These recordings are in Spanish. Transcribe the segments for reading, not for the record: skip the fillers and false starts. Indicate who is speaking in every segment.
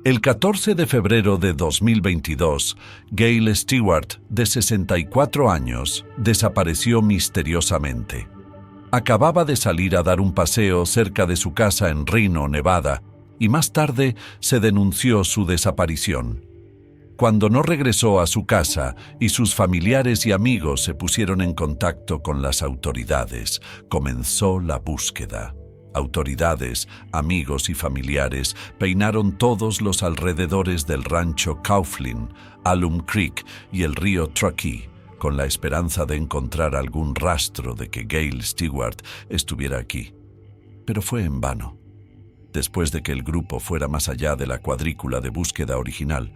Speaker 1: El 14 de febrero de 2022, Gail Stewart, de 64 años, desapareció misteriosamente. Acababa de salir a dar un paseo cerca de su casa en Reno, Nevada, y más tarde se denunció su desaparición. Cuando no regresó a su casa y sus familiares y amigos se pusieron en contacto con las autoridades, comenzó la búsqueda. Autoridades, amigos y familiares peinaron todos los alrededores del rancho Coughlin, Alum Creek y el río Truckee, con la esperanza de encontrar algún rastro de que Gail Stewart estuviera aquí. Pero fue en vano. Después de que el grupo fuera más allá de la cuadrícula de búsqueda original,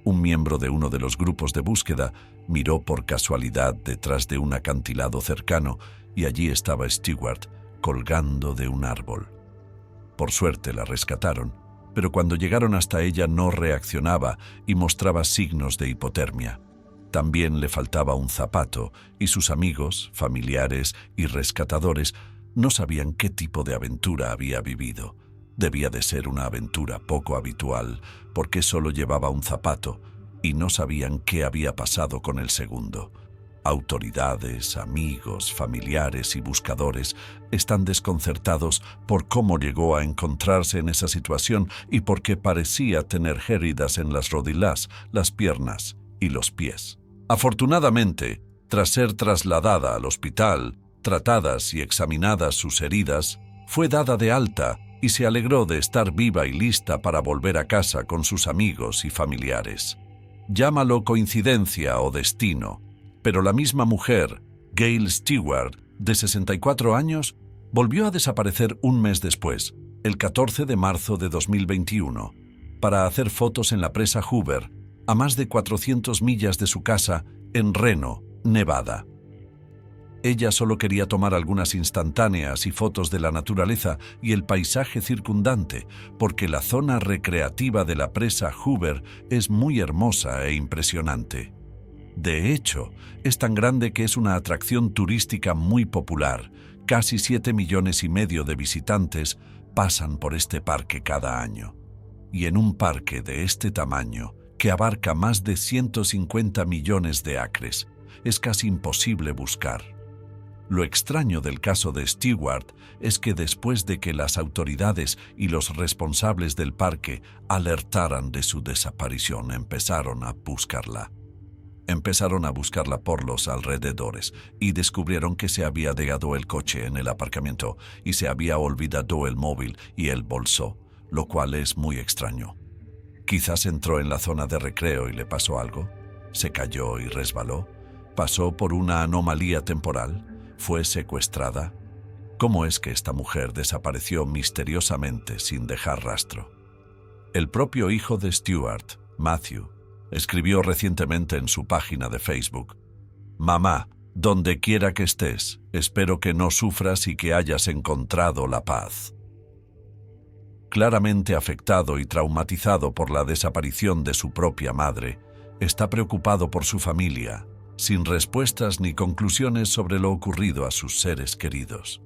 Speaker 1: un miembro de uno de los grupos de búsqueda miró por casualidad detrás de un acantilado cercano y allí estaba Stewart, colgando de un árbol. Por suerte la rescataron, pero cuando llegaron hasta ella no reaccionaba y mostraba signos de hipotermia. También le faltaba un zapato y sus amigos, familiares y rescatadores no sabían qué tipo de aventura había vivido. Debía de ser una aventura poco habitual, porque solo llevaba un zapato y no sabían qué había pasado con el segundo. Autoridades, amigos, familiares y buscadores están desconcertados por cómo llegó a encontrarse en esa situación y por qué parecía tener heridas en las rodillas, las piernas y los pies. Afortunadamente, tras ser trasladada al hospital, tratadas y examinadas sus heridas, fue dada de alta y se alegró de estar viva y lista para volver a casa con sus amigos y familiares. Llámalo coincidencia o destino, pero la misma mujer, Gail Stewart, de 64 años, volvió a desaparecer un mes después, el 14 de marzo de 2021, para hacer fotos en la presa Hoover, a más de 400 millas de su casa en Reno, Nevada. Ella solo quería tomar algunas instantáneas y fotos de la naturaleza y el paisaje circundante, porque la zona recreativa de la presa Hoover es muy hermosa e impresionante. De hecho, es tan grande que es una atracción turística muy popular. Casi 7,5 millones de visitantes pasan por este parque cada año. Y en un parque de este tamaño, que abarca más de 150 millones de acres, es casi imposible buscar. Lo extraño del caso de Stewart es que después de que las autoridades y los responsables del parque alertaran de su desaparición, empezaron a buscarla. Empezaron a buscarla por los alrededores y descubrieron que se había dejado el coche en el aparcamiento y se había olvidado el móvil y el bolso, lo cual es muy extraño. Quizás entró en la zona de recreo y le pasó algo. Se cayó y resbaló. Pasó por una anomalía temporal. ¿Fue secuestrada? ¿Cómo es que esta mujer desapareció misteriosamente sin dejar rastro? El propio hijo de Stewart, Matthew, escribió recientemente en su página de Facebook: «Mamá, donde quiera que estés, espero que no sufras y que hayas encontrado la paz». Claramente afectado y traumatizado por la desaparición de su propia madre, está preocupado por su familia, sin respuestas ni conclusiones sobre lo ocurrido a sus seres queridos.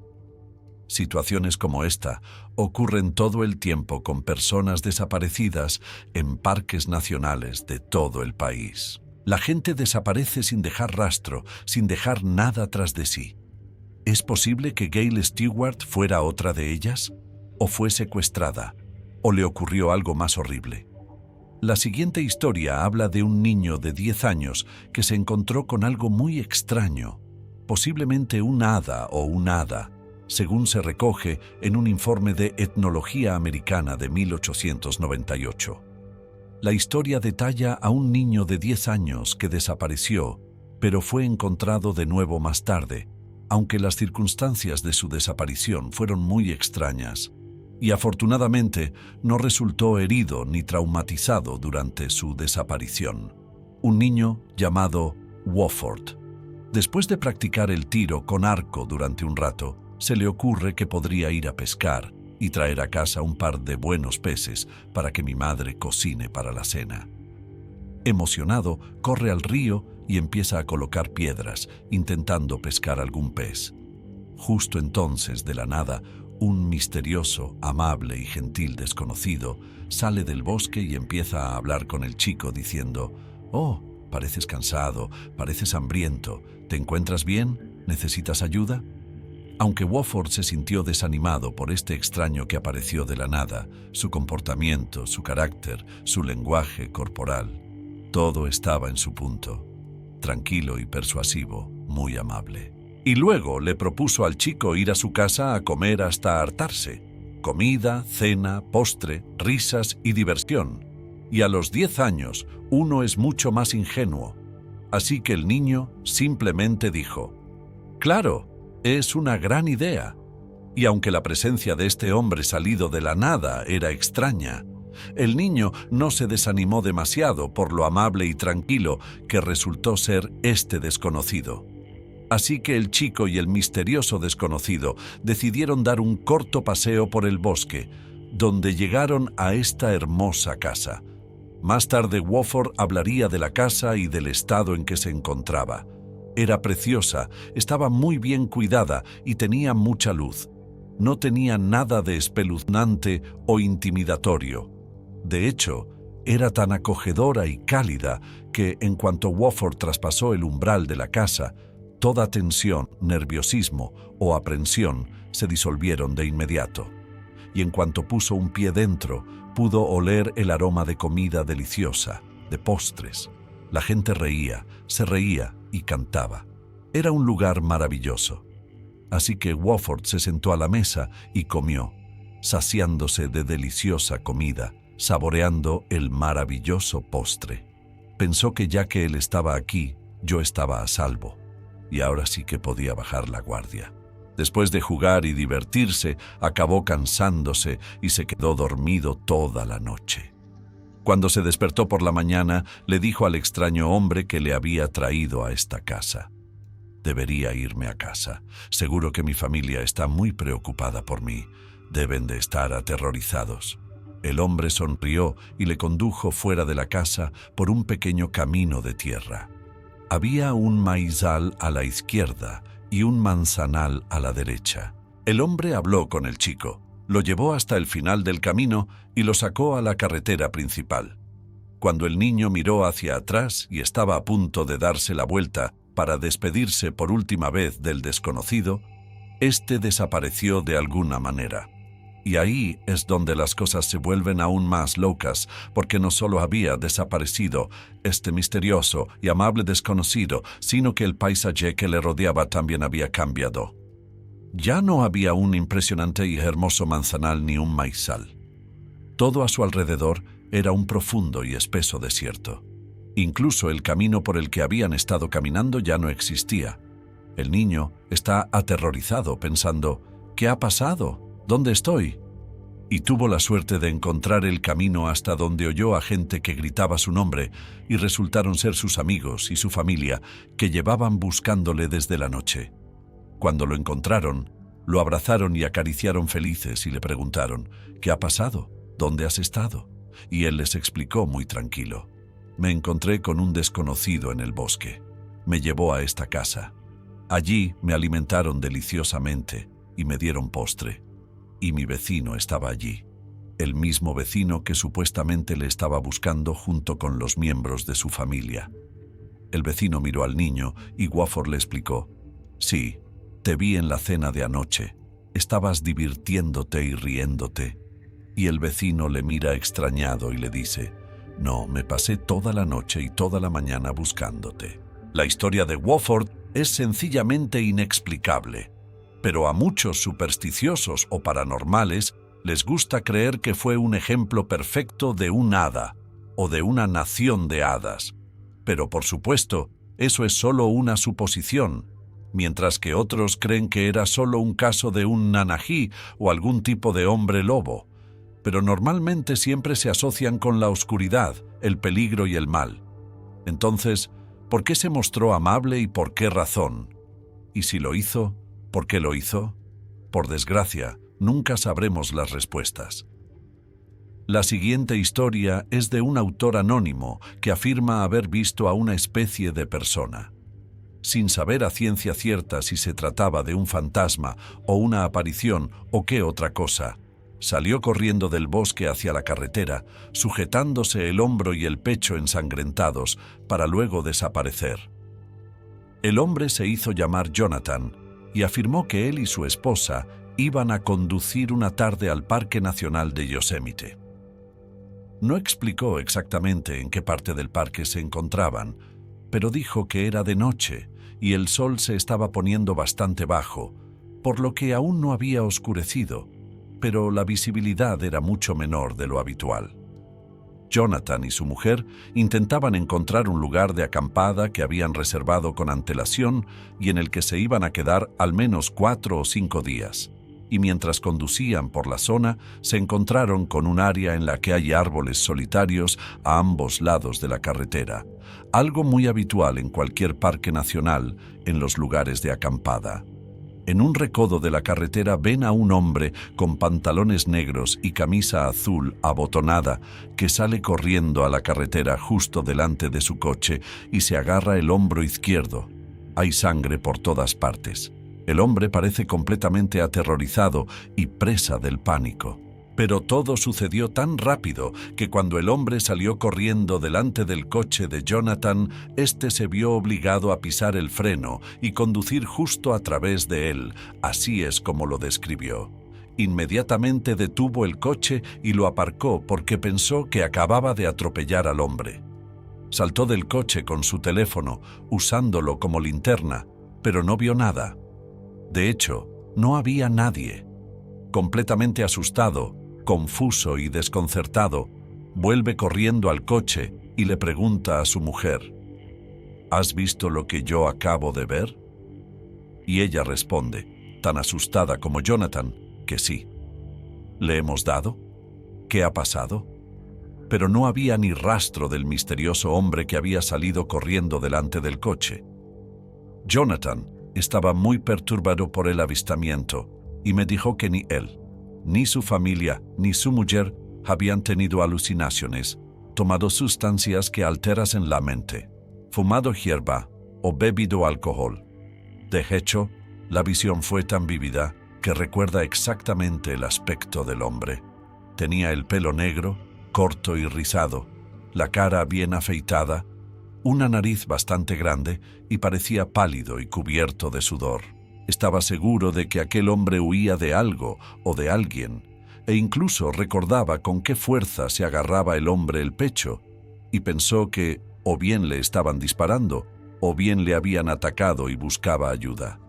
Speaker 1: Situaciones como esta ocurren todo el tiempo con personas desaparecidas en parques nacionales de todo el país. La gente desaparece sin dejar rastro, sin dejar nada tras de sí. ¿Es posible que Gail Stewart fuera otra de ellas? ¿O fue secuestrada? ¿O le ocurrió algo más horrible? La siguiente historia habla de un niño de 10 años que se encontró con algo muy extraño, posiblemente un hada o un hada, según se recoge en un informe de Etnología Americana de 1898. La historia detalla a un niño de 10 años que desapareció, pero fue encontrado de nuevo más tarde, aunque las circunstancias de su desaparición fueron muy extrañas, y afortunadamente no resultó herido ni traumatizado durante su desaparición. Un niño llamado Wofford. Después de practicar el tiro con arco durante un rato, se le ocurre que podría ir a pescar y traer a casa un par de buenos peces para que mi madre cocine para la cena. Emocionado, corre al río y empieza a colocar piedras, intentando pescar algún pez. Justo entonces, de la nada, Un misterioso, amable y gentil desconocido sale del bosque y empieza a hablar con el chico diciendo: «Oh, pareces cansado, pareces hambriento. ¿Te encuentras bien? ¿Necesitas ayuda?». Aunque Wofford se sintió desanimado por este extraño que apareció de la nada, su comportamiento, su carácter, su lenguaje corporal, todo estaba en su punto. Tranquilo y persuasivo, muy amable. Y luego le propuso al chico ir a su casa a comer hasta hartarse. Comida, cena, postre, risas y diversión. Y a los 10 años, uno es mucho más ingenuo. Así que el niño simplemente dijo: «Claro, es una gran idea». Y aunque la presencia de este hombre salido de la nada era extraña, el niño no se desanimó demasiado por lo amable y tranquilo que resultó ser este desconocido. Así que el chico y el misterioso desconocido decidieron dar un corto paseo por el bosque, donde llegaron a esta hermosa casa. Más tarde Wofford hablaría de la casa y del estado en que se encontraba. Era preciosa, estaba muy bien cuidada y tenía mucha luz. No tenía nada de espeluznante o intimidatorio. De hecho, era tan acogedora y cálida que, en cuanto Wofford traspasó el umbral de la casa, toda tensión, nerviosismo o aprensión se disolvieron de inmediato. Y en cuanto puso un pie dentro, pudo oler el aroma de comida deliciosa, de postres. La gente se reía y cantaba. Era un lugar maravilloso. Así que Wofford se sentó a la mesa y comió, saciándose de deliciosa comida, saboreando el maravilloso postre. Pensó que ya que él estaba aquí, yo estaba a salvo, y ahora sí que podía bajar la guardia. Después de jugar y divertirse, acabó cansándose y se quedó dormido toda la noche. Cuando se despertó por la mañana, le dijo al extraño hombre que le había traído a esta casa: «Debería irme a casa. Seguro que mi familia está muy preocupada por mí. Deben de estar aterrorizados». El hombre sonrió y le condujo fuera de la casa por un pequeño camino de tierra. Había un maizal a la izquierda y un manzanal a la derecha. El hombre habló con el chico, lo llevó hasta el final del camino y lo sacó a la carretera principal. Cuando el niño miró hacia atrás y estaba a punto de darse la vuelta para despedirse por última vez del desconocido, este desapareció de alguna manera. Y ahí es donde las cosas se vuelven aún más locas, porque no solo había desaparecido este misterioso y amable desconocido, sino que el paisaje que le rodeaba también había cambiado. Ya no había un impresionante y hermoso manzanal ni un maizal. Todo a su alrededor era un profundo y espeso desierto. Incluso el camino por el que habían estado caminando ya no existía. El niño está aterrorizado pensando: ¿qué ha pasado? ¿Dónde estoy? Y tuvo la suerte de encontrar el camino hasta donde oyó a gente que gritaba su nombre y resultaron ser sus amigos y su familia que llevaban buscándole desde la noche. Cuando lo encontraron, lo abrazaron y acariciaron felices y le preguntaron: ¿qué ha pasado? ¿Dónde has estado? Y él les explicó muy tranquilo: me encontré con un desconocido en el bosque. Me llevó a esta casa. Allí me alimentaron deliciosamente y me dieron postre. Y mi vecino estaba allí, el mismo vecino que supuestamente le estaba buscando junto con los miembros de su familia. El vecino miró al niño y Wofford le explicó: sí, te vi en la cena de anoche, estabas divirtiéndote y riéndote. Y el vecino le mira extrañado y le dice: no, me pasé toda la noche y toda la mañana buscándote. La historia de Wofford es sencillamente inexplicable. Pero a muchos supersticiosos o paranormales les gusta creer que fue un ejemplo perfecto de un hada o de una nación de hadas. Pero por supuesto, eso es solo una suposición, mientras que otros creen que era solo un caso de un nanají o algún tipo de hombre lobo. Pero normalmente siempre se asocian con la oscuridad, el peligro y el mal. Entonces, ¿por qué se mostró amable y por qué razón? Y si lo hizo, ¿por qué lo hizo? Por desgracia, nunca sabremos las respuestas. La siguiente historia es de un autor anónimo que afirma haber visto a una especie de persona. Sin saber a ciencia cierta si se trataba de un fantasma o una aparición o qué otra cosa, salió corriendo del bosque hacia la carretera, sujetándose el hombro y el pecho ensangrentados para luego desaparecer. El hombre se hizo llamar Jonathan y afirmó que él y su esposa iban a conducir una tarde al Parque Nacional de Yosemite. No explicó exactamente en qué parte del parque se encontraban, pero dijo que era de noche y el sol se estaba poniendo bastante bajo, por lo que aún no había oscurecido, pero la visibilidad era mucho menor de lo habitual. Jonathan y su mujer intentaban encontrar un lugar de acampada que habían reservado con antelación y en el que se iban a quedar al menos 4 o 5 días. Y mientras conducían por la zona, se encontraron con un área en la que hay árboles solitarios a ambos lados de la carretera, algo muy habitual en cualquier parque nacional en los lugares de acampada. En un recodo de la carretera ven a un hombre con pantalones negros y camisa azul abotonada que sale corriendo a la carretera justo delante de su coche y se agarra el hombro izquierdo. Hay sangre por todas partes. El hombre parece completamente aterrorizado y presa del pánico. Pero todo sucedió tan rápido que cuando el hombre salió corriendo delante del coche de Jonathan, este se vio obligado a pisar el freno y conducir justo a través de él. Así es como lo describió. Inmediatamente detuvo el coche y lo aparcó porque pensó que acababa de atropellar al hombre. Saltó del coche con su teléfono, usándolo como linterna, pero no vio nada. De hecho, no había nadie. Completamente asustado, confuso y desconcertado, vuelve corriendo al coche y le pregunta a su mujer: ¿Has visto lo que yo acabo de ver? Y ella responde, tan asustada como Jonathan, que sí. ¿Le hemos dado? ¿Qué ha pasado? Pero no había ni rastro del misterioso hombre que había salido corriendo delante del coche. Jonathan estaba muy perturbado por el avistamiento y me dijo que ni él, ni su familia, ni su mujer habían tenido alucinaciones, tomado sustancias que alteran la mente, fumado hierba o bebido alcohol. De hecho, la visión fue tan vívida que recuerda exactamente el aspecto del hombre. Tenía el pelo negro, corto y rizado, la cara bien afeitada, una nariz bastante grande y parecía pálido y cubierto de sudor. Estaba seguro de que aquel hombre huía de algo o de alguien, e incluso recordaba con qué fuerza se agarraba el hombre el pecho, y pensó que o bien le estaban disparando, o bien le habían atacado y buscaba ayuda.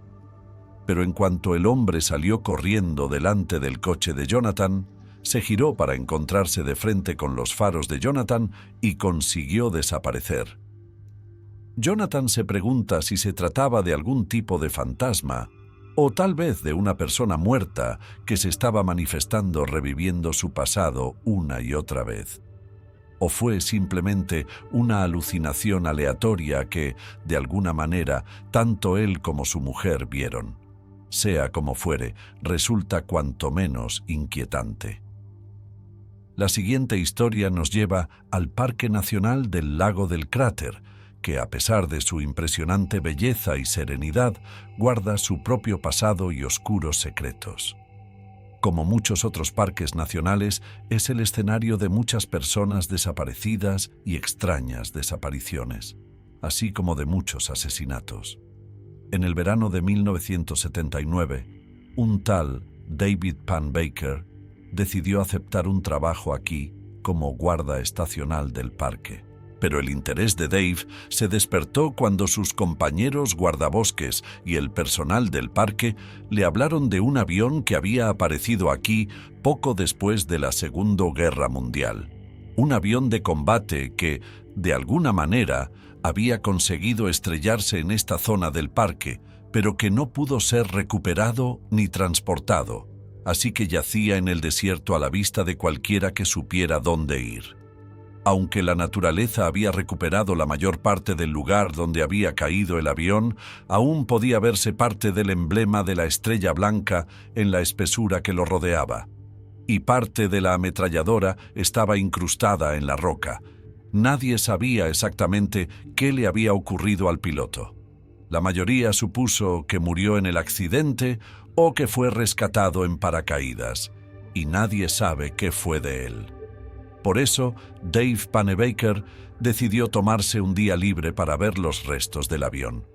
Speaker 1: Pero en cuanto el hombre salió corriendo delante del coche de Jonathan, se giró para encontrarse de frente con los faros de Jonathan y consiguió desaparecer. Jonathan se pregunta si se trataba de algún tipo de fantasma o tal vez de una persona muerta que se estaba manifestando reviviendo su pasado una y otra vez. ¿O fue simplemente una alucinación aleatoria que, de alguna manera, tanto él como su mujer vieron? Sea como fuere, resulta cuanto menos inquietante. La siguiente historia nos lleva al Parque Nacional del Lago del Cráter, que a pesar de su impresionante belleza y serenidad, guarda su propio pasado y oscuros secretos. Como muchos otros parques nacionales, es el escenario de muchas personas desaparecidas y extrañas desapariciones, así como de muchos asesinatos. En el verano de 1979, un tal David Panbaker decidió aceptar un trabajo aquí como guarda estacional del parque. Pero el interés de Dave se despertó cuando sus compañeros guardabosques y el personal del parque le hablaron de un avión que había aparecido aquí poco después de la Segunda Guerra Mundial. Un avión de combate que, de alguna manera, había conseguido estrellarse en esta zona del parque, pero que no pudo ser recuperado ni transportado, así que yacía en el desierto a la vista de cualquiera que supiera dónde ir. Aunque la naturaleza había recuperado la mayor parte del lugar donde había caído el avión, aún podía verse parte del emblema de la estrella blanca en la espesura que lo rodeaba. Y parte de la ametralladora estaba incrustada en la roca. Nadie sabía exactamente qué le había ocurrido al piloto. La mayoría supuso que murió en el accidente o que fue rescatado en paracaídas, y nadie sabe qué fue de él. Por eso, Dave Pennebaker decidió tomarse un día libre para ver los restos del avión.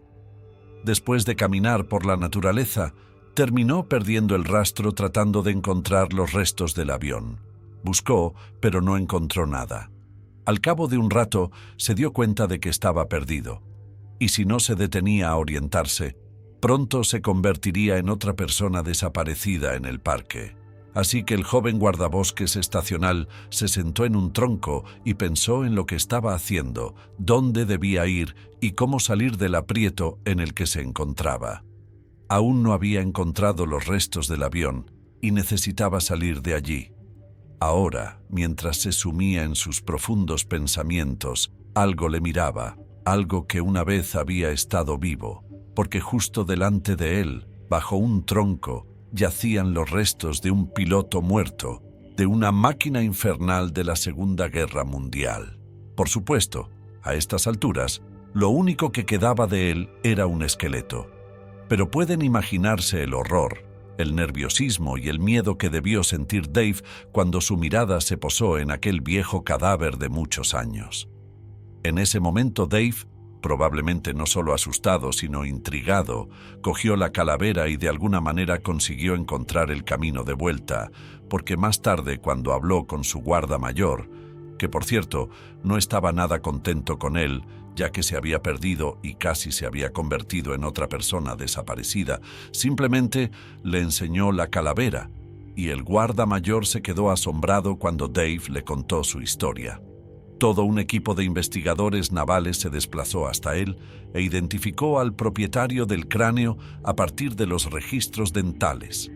Speaker 1: Después de caminar por la naturaleza, terminó perdiendo el rastro tratando de encontrar los restos del avión. Buscó, pero no encontró nada. Al cabo de un rato, se dio cuenta de que estaba perdido, y si no se detenía a orientarse, pronto se convertiría en otra persona desaparecida en el parque. Así que el joven guardabosques estacional se sentó en un tronco y pensó en lo que estaba haciendo, dónde debía ir y cómo salir del aprieto en el que se encontraba. Aún no había encontrado los restos del avión y necesitaba salir de allí. Ahora, mientras se sumía en sus profundos pensamientos, algo le miraba, algo que una vez había estado vivo, porque justo delante de él, bajo un tronco, yacían los restos de un piloto muerto, de una máquina infernal de la Segunda Guerra Mundial. Por supuesto, a estas alturas, lo único que quedaba de él era un esqueleto. Pero pueden imaginarse el horror, el nerviosismo y el miedo que debió sentir Dave cuando su mirada se posó en aquel viejo cadáver de muchos años. En ese momento Dave, probablemente no solo asustado sino intrigado, cogió la calavera y de alguna manera consiguió encontrar el camino de vuelta, porque más tarde cuando habló con su guarda mayor, que por cierto no estaba nada contento con él, ya que se había perdido y casi se había convertido en otra persona desaparecida, simplemente le enseñó la calavera, y el guarda mayor se quedó asombrado cuando Dave le contó su historia. Todo un equipo de investigadores navales se desplazó hasta él e identificó al propietario del cráneo a partir de los registros dentales.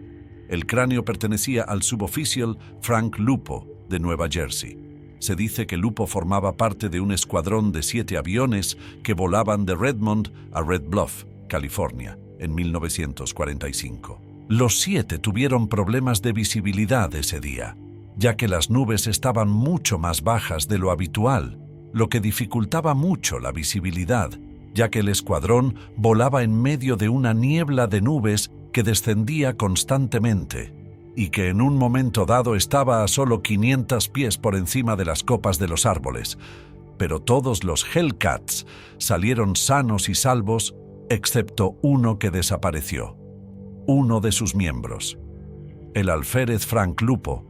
Speaker 1: El cráneo pertenecía al suboficial Frank Lupo, de Nueva Jersey. Se dice que Lupo formaba parte de un escuadrón de 7 aviones que volaban de Redmond a Red Bluff, California, en 1945. Los 7 tuvieron problemas de visibilidad ese día, ya que las nubes estaban mucho más bajas de lo habitual, lo que dificultaba mucho la visibilidad, ya que el escuadrón volaba en medio de una niebla de nubes que descendía constantemente y que en un momento dado estaba a solo 500 pies por encima de las copas de los árboles. Pero todos los Hellcats salieron sanos y salvos, excepto uno que desapareció, uno de sus miembros. El alférez Frank Lupo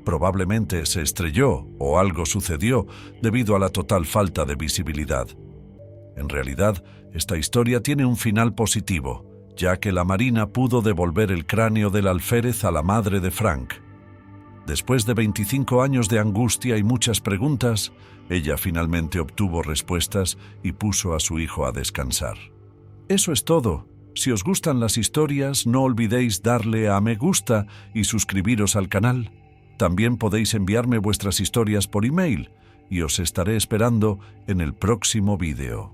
Speaker 1: probablemente se estrelló o algo sucedió debido a la total falta de visibilidad. En realidad, esta historia tiene un final positivo, ya que la Marina pudo devolver el cráneo del alférez a la madre de Frank. Después de 25 años de angustia y muchas preguntas, ella finalmente obtuvo respuestas y puso a su hijo a descansar. Eso es todo. Si os gustan las historias, no olvidéis darle a me gusta y suscribiros al canal. También podéis enviarme vuestras historias por email y os estaré esperando en el próximo vídeo.